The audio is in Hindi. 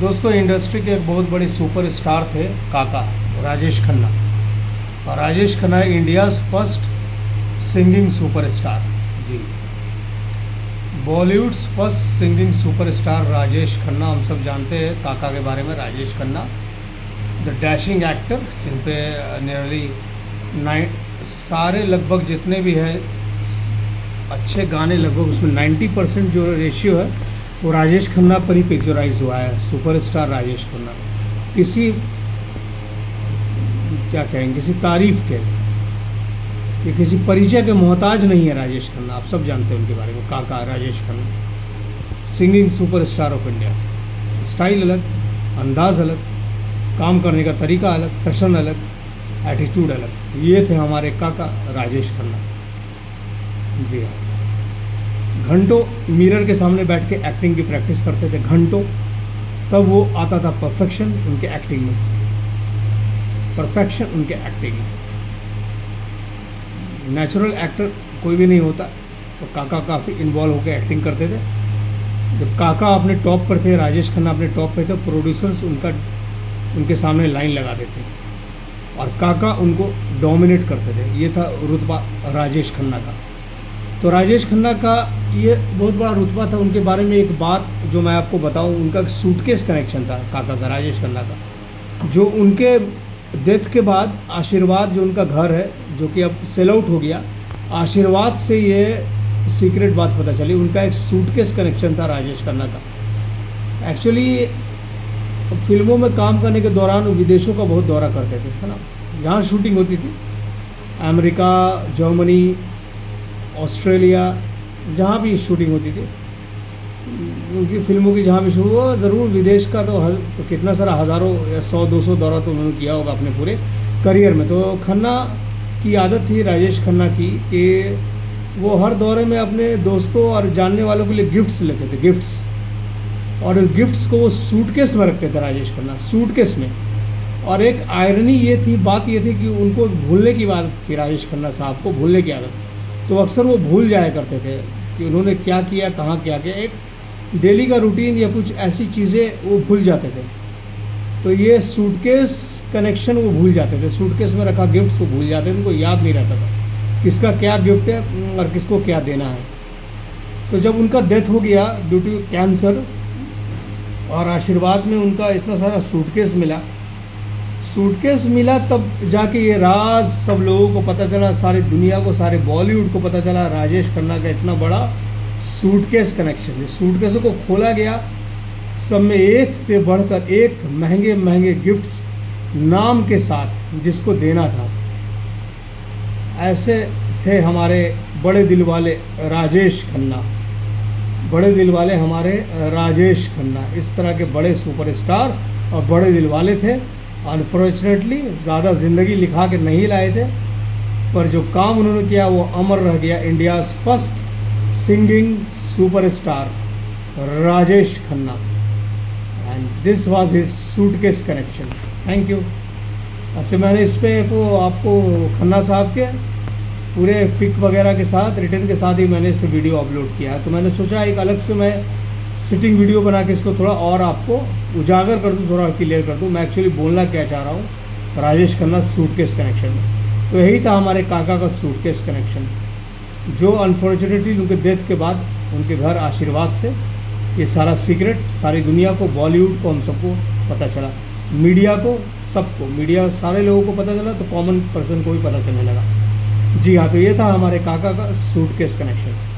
दोस्तों, इंडस्ट्री के एक बहुत बड़े सुपरस्टार थे काका, राजेश खन्ना। और Rajesh Khanna India's first singing superstar. जी, Bollywood's first singing superstar Rajesh Khanna. हम सब जानते हैं काका के बारे में। Rajesh Khanna the dashing actor, जिन पे नियरली सारे लगभग जितने भी है अच्छे गाने, लगभग उसमें 90% जो रेशियो है वो राजेश खन्ना पर ही पिक्चराइज हुआ है। सुपरस्टार राजेश खन्ना किसी क्या कहेंगे, किसी तारीफ के या किसी परिचय के मोहताज नहीं है राजेश खन्ना। आप सब जानते हैं उनके बारे में। काका Rajesh Khanna singing superstar of India. Style अलग, अंदाज अलग, काम करने का तरीका अलग, टशन अलग, एटीट्यूड अलग। ये थे हमारे काका राजेश खन्ना। जी हाँ, घंटों मिरर के सामने बैठ के एक्टिंग की प्रैक्टिस करते थे, घंटों। तब वो आता था परफेक्शन उनके एक्टिंग में, परफेक्शन उनके एक्टिंग में। नेचुरल एक्टर कोई भी नहीं होता, तो काका काफ़ी इन्वॉल्व होकर एक्टिंग करते थे। जब काका अपने टॉप पर थे, राजेश खन्ना अपने टॉप पर थे, प्रोड्यूसर्स उनके सामने लाइन लगा देते और काका उनको डोमिनेट करते थे। ये था रुतबा राजेश खन्ना का। तो राजेश खन्ना का ये बहुत बड़ा रुतबा था। उनके बारे में एक बात जो मैं आपको बताऊं, उनका सूटकेस कनेक्शन था काका का, राजेश खन्ना का। जो उनके डेथ के बाद आशीर्वाद, जो उनका घर है, जो कि अब सेल आउट हो गया, आशीर्वाद से ये सीक्रेट बात पता चली। उनका एक सूटकेस कनेक्शन था राजेश खन्ना का। एक्चुअली फिल्मों में काम करने के दौरान विदेशों का बहुत दौरा करते थे, है ना। जहाँ शूटिंग होती थी, अमेरिका, जर्मनी, ऑस्ट्रेलिया, जहाँ भी शूटिंग होती थी उनकी फिल्मों की, जहाँ भी शूट हुआ, ज़रूर विदेश का तो कितना सारा हज़ारों या 100-200 दौरा तो उन्होंने किया होगा अपने पूरे करियर में। तो खन्ना की आदत थी, राजेश खन्ना की, कि वो हर दौरे में अपने दोस्तों और जानने वालों के लिए गिफ्ट्स लेते थे, गिफ्ट्स। और उस गिफ्ट्स को वो सूटकेस में रखते थे राजेश खन्ना, सूटकेस में। और एक आयरनी ये थी, बात ये थी कि उनको भूलने की बात थी, राजेश खन्ना साहब को भूलने की आदत। तो अक्सर वो भूल जाया करते थे कि उन्होंने क्या किया, कहाँ क्या किया। एक डेली का रूटीन या कुछ ऐसी चीज़ें वो भूल जाते थे। तो ये सूटकेस कनेक्शन वो भूल जाते थे। सूटकेस में रखा गिफ्ट्स वो भूल जाते थे, उनको याद नहीं रहता था किसका क्या गिफ्ट है और किसको क्या देना है। तो जब उनका डेथ हो गया ड्यू टू कैंसर, और आशीर्वाद में उनका इतना सारा सूटकेस मिला, तब जाके ये राज सब लोगों को पता चला, सारी दुनिया को, सारे बॉलीवुड को पता चला राजेश खन्ना का इतना बड़ा सूटकेस कनेक्शन है। सूटकेसों को खोला गया, सब में एक से बढ़कर एक महंगे महंगे गिफ्ट्स नाम के साथ जिसको देना था। ऐसे थे हमारे बड़े दिल वाले राजेश खन्ना, बड़े दिल वाले हमारे राजेश खन्ना। इस तरह के बड़े सुपरस्टार और बड़े दिल वाले थे। अनफॉर्चुनेटली ज़्यादा ज़िंदगी लिखा के नहीं लाए थे, पर जो काम उन्होंने किया वो अमर रह गया। India's first singing superstar Rajesh Khanna, and this was his suitcase connection. Thank you. ऐसे मैंने इस पे को आपको खन्ना साहब के पूरे पिक वगैरह के साथ, रिटर्न के साथ ही मैंने इस वीडियो अपलोड किया है। तो मैंने सोचा एक अलग से मैं सिटिंग वीडियो बना के इसको थोड़ा और आपको उजागर कर दूँ, थोड़ा क्लियर कर दूँ मैं एक्चुअली बोलना क्या चाह रहा हूँ राजेश खन्ना सूटकेस कनेक्शन में। तो यही था हमारे काका का सूटकेस कनेक्शन, जो अनफॉर्चुनेटली उनके डेथ के बाद उनके घर आशीर्वाद से ये सारा सीक्रेट सारी दुनिया को, बॉलीवुड को, हम सबको पता चला, मीडिया को, सबको, मीडिया सारे लोगों को पता चला, तो कॉमन पर्सन को भी पता चलने लगा। जी हाँ, तो ये था हमारे काका का सूटकेस कनेक्शन।